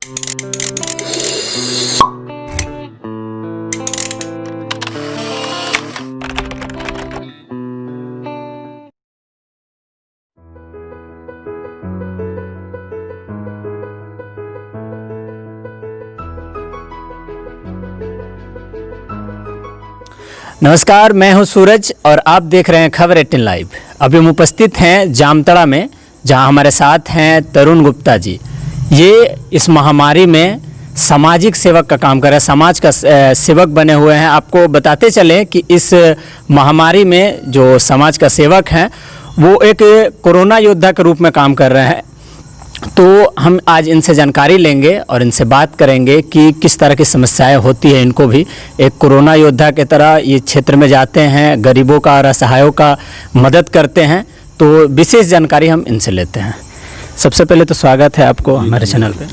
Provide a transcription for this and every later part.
नमस्कार, मैं हूं सूरज और आप देख रहे हैं खबर 18 लाइव। अभी हम उपस्थित हैं जामताड़ा में, जहां हमारे साथ हैं तरुण गुप्ता जी। ये इस महामारी में सामाजिक सेवक का काम कर रहे हैं, समाज का सेवक बने हुए हैं। आपको बताते चलें कि इस महामारी में जो समाज का सेवक हैं वो एक कोरोना योद्धा के रूप में काम कर रहे हैं। तो हम आज इनसे जानकारी लेंगे और इनसे बात करेंगे कि किस तरह की समस्याएं होती है इनको भी। एक कोरोना योद्धा की तरह ये क्षेत्र में जाते हैं, गरीबों का और असहायों का मदद करते हैं। तो विशेष जानकारी हम इनसे लेते हैं। सबसे पहले तो स्वागत है आपको हमारे चैनल पे।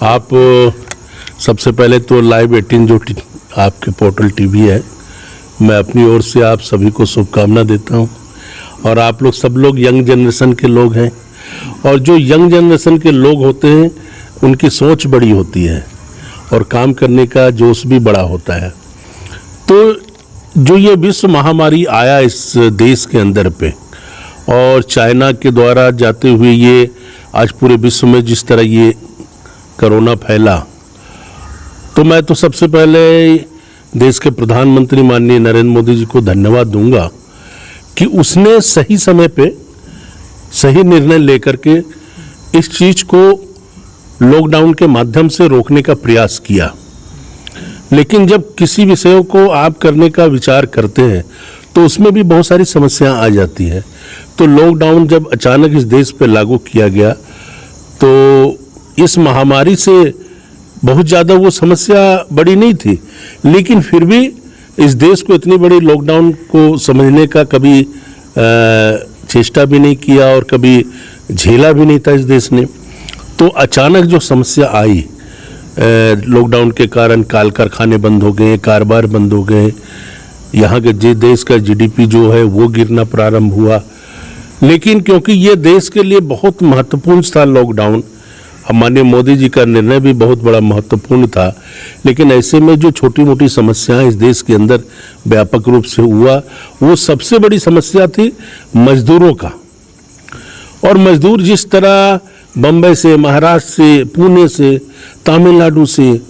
आप सबसे पहले तो लाइव 18 जो आपके पोर्टल टीवी है, मैं अपनी ओर से आप सभी को शुभकामना देता हूं। और आप लोग सब लोग यंग जनरेशन के लोग हैं, और जो यंग जनरेशन के लोग होते हैं उनकी सोच बड़ी होती है और काम करने का जोश भी बड़ा होता है। तो जो ये विश्व महामारी आया इस देश के अंदर पे, और चाइना के द्वारा जाते हुए ये आज पूरे विश्व में जिस तरह ये कोरोना फैला, तो मैं तो सबसे पहले देश के प्रधानमंत्री माननीय नरेंद्र मोदी जी को धन्यवाद दूंगा कि उसने सही समय पे सही निर्णय लेकर के इस चीज को लॉकडाउन के माध्यम से रोकने का प्रयास किया। लेकिन जब किसी विषयों को आप करने का विचार करते हैं तो उसमें भी बहुत सारी समस्याएं आ जाती हैं। तो लॉकडाउन जब अचानक इस देश पे लागू किया गया तो इस महामारी से बहुत ज़्यादा वो समस्या बड़ी नहीं थी, लेकिन फिर भी इस देश को इतनी बड़ी लॉकडाउन को समझने का कभी चेष्टा भी नहीं किया और कभी झेला भी नहीं था इस देश ने। तो अचानक जो समस्या आई लॉकडाउन के कारण, काल कारखाने बंद हो गए, कारोबार बंद हो गए, यहाँ के देश का जीडीपी जो है वो गिरना प्रारंभ हुआ। लेकिन क्योंकि ये देश के लिए बहुत महत्वपूर्ण था लॉकडाउन, माननीय मोदी जी का निर्णय भी बहुत बड़ा महत्वपूर्ण था। लेकिन ऐसे में जो छोटी मोटी समस्याएं इस देश के अंदर व्यापक रूप से हुआ, वो सबसे बड़ी समस्या थी मजदूरों का। और मजदूर जिस तरह बम्बई से, महाराष्ट्र से, पुणे से, तमिलनाडु से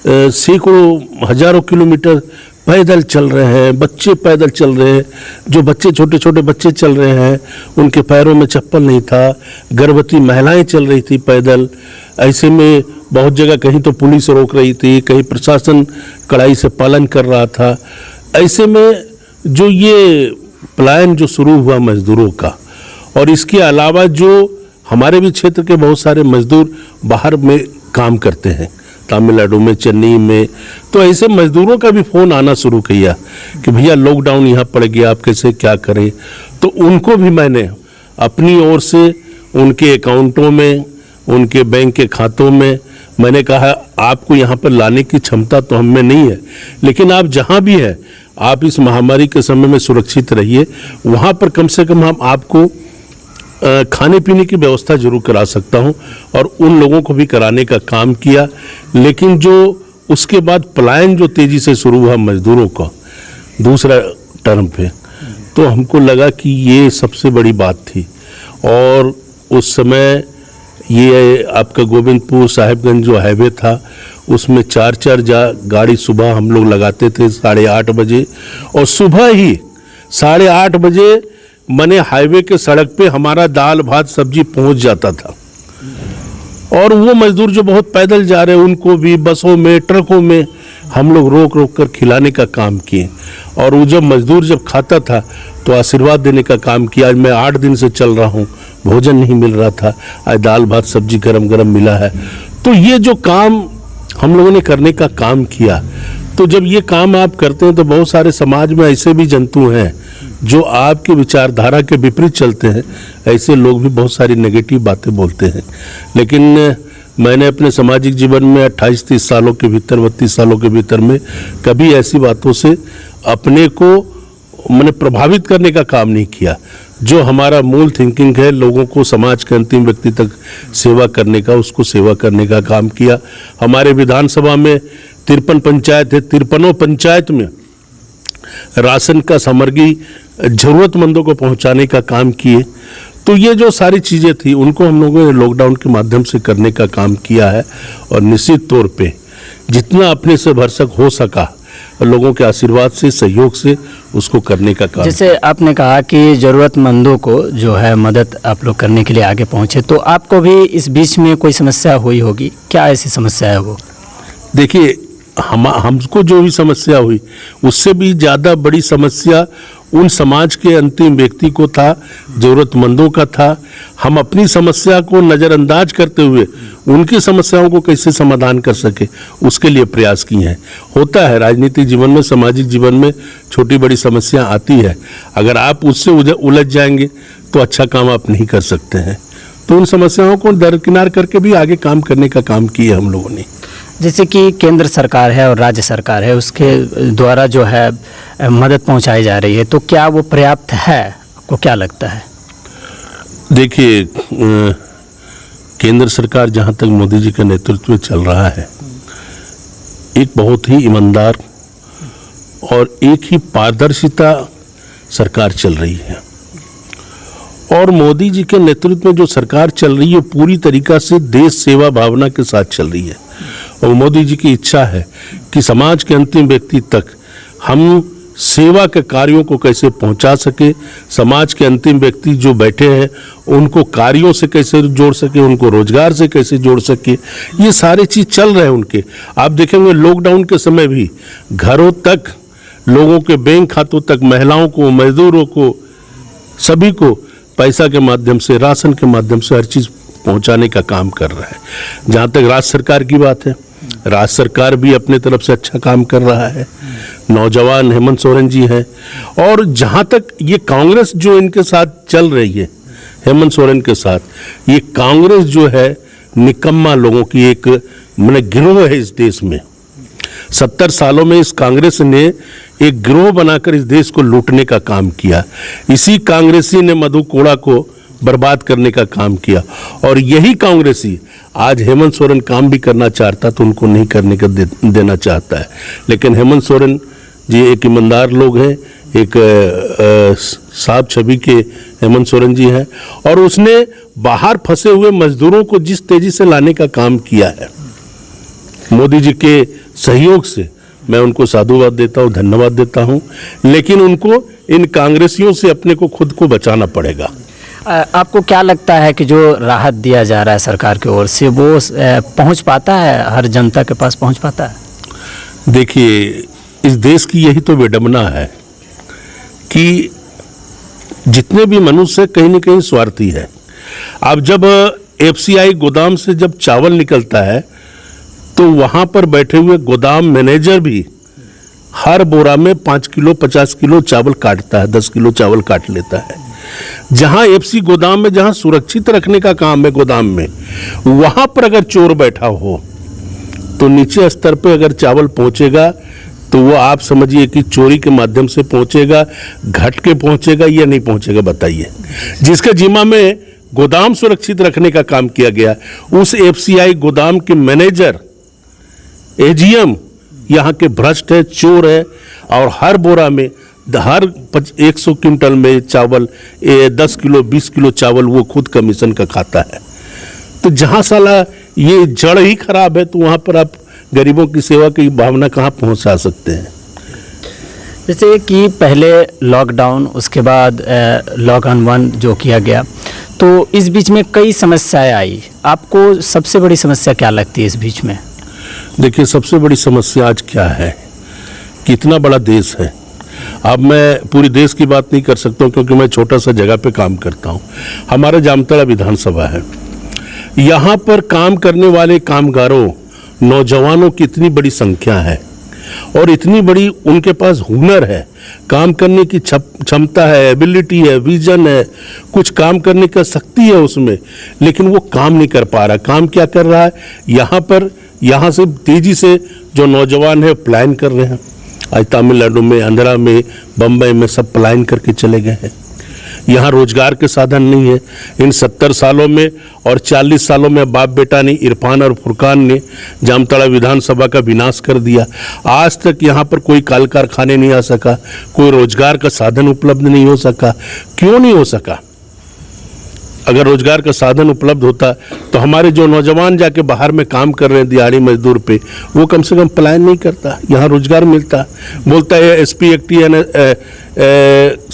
सैकड़ों हजारों किलोमीटर पैदल चल रहे हैं, बच्चे पैदल चल रहे हैं, जो बच्चे छोटे छोटे बच्चे चल रहे हैं उनके पैरों में चप्पल नहीं था, गर्भवती महिलाएं चल रही थी पैदल। ऐसे में बहुत जगह कहीं तो पुलिस रोक रही थी, कहीं प्रशासन कड़ाई से पालन कर रहा था। ऐसे में जो ये पलायन जो शुरू हुआ मजदूरों का, और इसके अलावा जो हमारे भी क्षेत्र के बहुत सारे मजदूर बाहर में काम करते हैं, तमिलनाडु में, चेन्नई में, तो ऐसे मजदूरों का भी फ़ोन आना शुरू किया कि भैया लॉकडाउन यहाँ पड़ गया, आप कैसे क्या करें। तो उनको भी मैंने अपनी ओर से उनके अकाउंटों में, उनके बैंक के खातों में मैंने कहा आपको यहाँ पर लाने की क्षमता तो हम में नहीं है, लेकिन आप जहाँ भी हैं आप इस महामारी के समय में सुरक्षित रहिए। वहाँ पर कम से कम हम आपको खाने पीने की व्यवस्था जरूर करा सकता हूं, और उन लोगों को भी कराने का काम किया। लेकिन जो उसके बाद पलायन जो तेजी से शुरू हुआ मजदूरों का दूसरा टर्म पे, तो हमको लगा कि ये सबसे बड़ी बात थी। और उस समय ये आपका गोविंदपुर साहिबगंज जो हाईवे था उसमें 4-4 गाड़ी सुबह हम लोग लगाते थे 8:30 बजे, और सुबह ही 8:30 बजे मने हाईवे के सड़क पे हमारा दाल भात सब्जी पहुंच जाता था। और वो मजदूर जो बहुत पैदल जा रहे हैं उनको भी बसों में, ट्रकों में हम लोग रोक रोक कर खिलाने का काम किए। और वो जब मजदूर जब खाता था तो आशीर्वाद देने का काम किया। आज मैं 8 दिन से चल रहा हूँ, भोजन नहीं मिल रहा था, आज दाल भात सब्जी गरम गरम मिला है। तो ये जो काम हम लोगों ने करने का काम किया, तो जब ये काम आप करते हैं तो बहुत सारे समाज में ऐसे भी जंतु हैं जो आपके विचारधारा के विपरीत चलते हैं। ऐसे लोग भी बहुत सारी नेगेटिव बातें बोलते हैं। लेकिन मैंने अपने सामाजिक जीवन में 28-30 सालों के भीतर, 32 सालों के भीतर में कभी ऐसी बातों से अपने को मैंने प्रभावित करने का काम नहीं किया। जो हमारा मूल थिंकिंग है, लोगों को समाज के अंतिम व्यक्ति तक सेवा करने का, उसको सेवा करने का काम किया। हमारे विधानसभा में 53 पंचायत है, 53 पंचायत में राशन का सामग्री जरूरतमंदों को पहुंचाने का काम किए। तो ये जो सारी चीज़ें थी उनको हम लोगों ने लॉकडाउन के माध्यम से करने का काम किया है, और निश्चित तौर पे जितना अपने से भरसक हो सका लोगों के आशीर्वाद से, सहयोग से उसको करने का काम। जैसे आपने कहा कि ज़रूरतमंदों को जो है मदद आप लोग करने के लिए आगे पहुँचे, तो आपको भी इस बीच में कोई समस्या हुई होगी, क्या ऐसी समस्या है वो? देखिए, हमको जो भी समस्या हुई उससे भी ज़्यादा बड़ी समस्या उन समाज के अंतिम व्यक्ति को था, ज़रूरतमंदों का था। हम अपनी समस्या को नज़रअंदाज करते हुए उनकी समस्याओं को कैसे समाधान कर सके उसके लिए प्रयास किए हैं। होता है राजनीतिक जीवन में, सामाजिक जीवन में छोटी बड़ी समस्या आती है, अगर आप उससे उलझ जाएंगे तो अच्छा काम आप नहीं कर सकते हैं। तो उन समस्याओं को दरकिनार करके भी आगे काम करने का काम किया हम लोगों ने। जैसे कि केंद्र सरकार है और राज्य सरकार है, उसके द्वारा जो है मदद पहुंचाई जा रही है, तो क्या वो पर्याप्त है, आपको क्या लगता है? देखिए, केंद्र सरकार जहाँ तक मोदी जी के नेतृत्व में चल रहा है, एक बहुत ही ईमानदार और एक ही पारदर्शिता सरकार चल रही है। और मोदी जी के नेतृत्व में जो सरकार चल रही है पूरी तरीका से देश सेवा भावना के साथ चल रही है। और मोदी जी की इच्छा है कि समाज के अंतिम व्यक्ति तक हम सेवा के कार्यों को कैसे पहुंचा सके, समाज के अंतिम व्यक्ति जो बैठे हैं उनको कार्यों से कैसे जोड़ सके, उनको रोजगार से कैसे जोड़ सके, ये सारी चीज़ चल रहे हैं उनके। आप देखेंगे लॉकडाउन के समय भी घरों तक, लोगों के बैंक खातों तक, महिलाओं को, मजदूरों को, सभी को पैसा के माध्यम से, राशन के माध्यम से हर चीज़ पहुंचाने का काम कर रहा है। जहाँ तक राज्य सरकार की बात है, राज्य सरकार भी अपने तरफ से अच्छा काम कर रहा है। नौजवान हेमंत सोरेन जी हैं। और जहाँ तक ये कांग्रेस जो इनके साथ चल रही है, हेमंत सोरेन के साथ, ये कांग्रेस जो है निकम्मा लोगों की एक गिरोह है इस देश में। 70 सालों में इस कांग्रेस ने एक गिरोह बनाकर इस देश को लूटने का काम किया। इसी कांग्रेसी ने मधु कोड़ा को बर्बाद करने का काम किया। और यही कांग्रेसी आज हेमंत सोरेन काम भी करना चाहता तो उनको नहीं करने का देना चाहता है। लेकिन हेमंत सोरेन जी एक ईमानदार लोग हैं, एक साफ छवि के हेमंत सोरेन जी हैं, और उसने बाहर फंसे हुए मजदूरों को जिस तेजी से लाने का काम किया है, मोदी जी के सहयोग से, मैं उनको साधुवाद देता हूँ, धन्यवाद देता हूँ। लेकिन उनको इन कांग्रेसियों से अपने को खुद को बचाना पड़ेगा। आपको क्या लगता है कि जो राहत दिया जा रहा है सरकार की ओर से वो पहुंच पाता है, हर जनता के पास पहुंच पाता है? देखिए, इस देश की यही तो विडंबना है कि जितने भी मनुष्य कहीं न कहीं स्वार्थी है। अब जब FCI गोदाम से जब चावल निकलता है तो वहाँ पर बैठे हुए गोदाम मैनेजर भी हर बोरा में 5 किलो 50 किलो चावल काटता है, 10 किलो चावल काट लेता है। जहां FC गोदाम में, जहां सुरक्षित रखने का काम है गोदाम में, वहां पर अगर चोर बैठा हो तो नीचे स्तर पे अगर चावल पहुंचेगा तो वो आप समझिए कि चोरी के माध्यम से पहुंचेगा, घट के पहुंचेगा या नहीं पहुंचेगा, बताइए। जिसके जिम्मा में गोदाम सुरक्षित रखने का काम किया गया, उस FCI गोदाम के मैनेजर, AGM यहाँ के भ्रष्ट है, चोर है। और हर बोरा में, हर 100 क्विंटल में चावल 10 किलो 20 किलो चावल वो खुद कमीशन का खाता है। तो जहाँ साला ये जड़ ही खराब है तो वहाँ पर आप गरीबों की सेवा की भावना कहाँ पहुँचा सकते हैं? जैसे कि पहले लॉकडाउन, उसके बाद लॉकडाउन 1 जो किया गया, तो इस बीच में कई समस्याएं आई। आपको सबसे बड़ी समस्या क्या लगती है इस बीच में? देखिए, सबसे बड़ी समस्या आज क्या है, कितना बड़ा देश है। अब मैं पूरी देश की बात नहीं कर सकता हूँ क्योंकि मैं छोटा सा जगह पे काम करता हूँ। हमारा जामताड़ा विधानसभा है, यहाँ पर काम करने वाले कामगारों, नौजवानों की इतनी बड़ी संख्या है और इतनी बड़ी उनके पास हुनर है, काम करने की क्षमता है, एबिलिटी है, विजन है, कुछ काम करने का शक्ति है उसमें, लेकिन वो काम नहीं कर पा रहा। काम क्या कर रहा है, यहाँ से तेजी से जो नौजवान है प्लान कर रहे हैं। आज तमिलनाडु में, आंध्रा में, बम्बई में सब पलायन करके चले गए हैं। यहाँ रोजगार के साधन नहीं है। इन 70 सालों में और 40 सालों में बाप बेटा ने, इरफान और फुरकान ने जामताड़ा विधानसभा का विनाश कर दिया। आज तक यहाँ पर कोई कल कारखाने नहीं आ सका, कोई रोजगार का साधन उपलब्ध नहीं हो सका। क्यों नहीं हो सका? अगर रोजगार का साधन उपलब्ध होता तो हमारे जो नौजवान जाके बाहर में काम कर रहे हैं दिहाड़ी मजदूर पे, वो कम से कम पलायन नहीं करता, यहाँ रोजगार मिलता। बोलता है एसपी एक्टी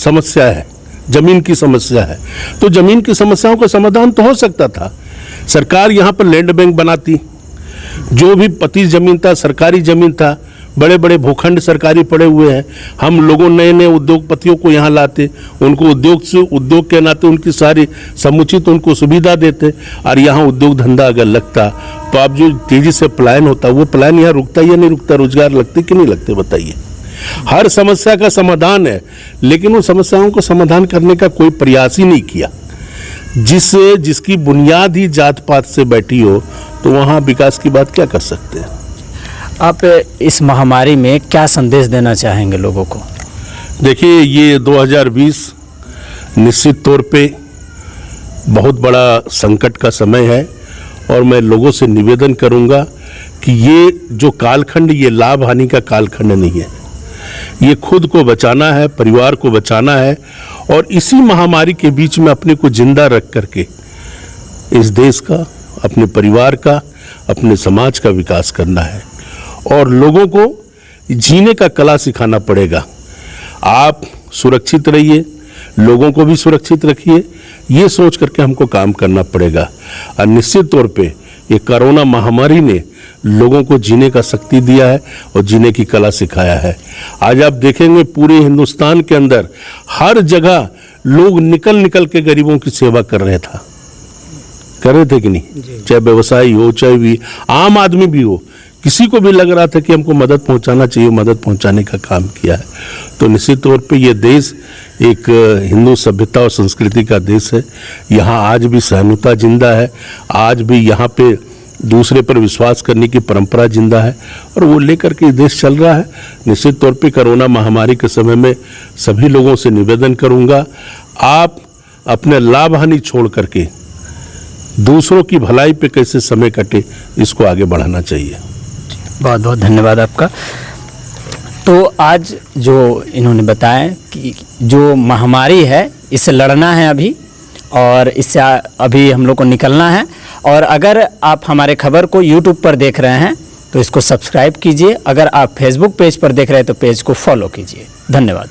समस्या है, जमीन की समस्या है, तो जमीन की समस्याओं का समाधान तो हो सकता था। सरकार यहाँ पर लैंड बैंक बनाती, जो भी पति जमीन था, सरकारी जमीन था, बड़े बड़े भूखंड सरकारी पड़े हुए हैं, हम लोगों नए नए उद्योगपतियों को यहाँ लाते, उनको उद्योग के नाते उनकी सारी समुचित उनको सुविधा देते, और यहाँ उद्योग धंधा अगर लगता तो आप जो तेजी से पलायन होता, वो पलायन यहाँ रुकता या नहीं रुकता? रोजगार लगते कि नहीं लगते बताइए? हर समस्या का समाधान है, लेकिन उन समस्याओं को समाधान करने का कोई प्रयास ही नहीं किया। जिसकी बुनियाद ही जात पात से बैठी हो, तो वहाँ विकास की बात क्या कर सकते हैं? आप इस महामारी में क्या संदेश देना चाहेंगे लोगों को? देखिए, ये 2020 निश्चित तौर पे बहुत बड़ा संकट का समय है, और मैं लोगों से निवेदन करूंगा कि ये जो कालखंड, ये लाभ हानि का कालखंड नहीं है। ये खुद को बचाना है, परिवार को बचाना है, और इसी महामारी के बीच में अपने को जिंदा रख करके इस देश का, अपने परिवार का, अपने समाज का विकास करना है, और लोगों को जीने का कला सिखाना पड़ेगा। आप सुरक्षित रहिए, लोगों को भी सुरक्षित रखिए, ये सोच करके हमको काम करना पड़ेगा। और निश्चित तौर पे ये कोरोना महामारी ने लोगों को जीने का शक्ति दिया है और जीने की कला सिखाया है। आज आप देखेंगे पूरे हिंदुस्तान के अंदर हर जगह लोग निकल निकल के गरीबों की सेवा कर रहे थे कि नहीं? चाहे व्यवसायी हो, चाहे भी आम आदमी भी हो, किसी को भी लग रहा था कि हमको मदद पहुंचाना चाहिए, मदद पहुंचाने का काम किया है। तो निश्चित तौर पे ये देश एक हिंदू सभ्यता और संस्कृति का देश है। यहाँ आज भी सहिष्णुता जिंदा है, आज भी यहाँ पे दूसरे पर विश्वास करने की परंपरा जिंदा है, और वो लेकर के देश चल रहा है। निश्चित तौर पे कोरोना महामारी के समय में सभी लोगों से निवेदन करूँगा, आप अपने लाभ हानि छोड़ करके दूसरों की भलाई पे कैसे समय कटे, इसको आगे बढ़ाना चाहिए। बहुत बहुत धन्यवाद आपका। तो आज जो इन्होंने बताया कि जो महामारी है, इससे लड़ना है अभी, और इससे अभी हम लोग को निकलना है। और अगर आप हमारे खबर को YouTube पर देख रहे हैं तो इसको सब्सक्राइब कीजिए, अगर आप Facebook पेज पर देख रहे हैं तो पेज को फॉलो कीजिए। धन्यवाद।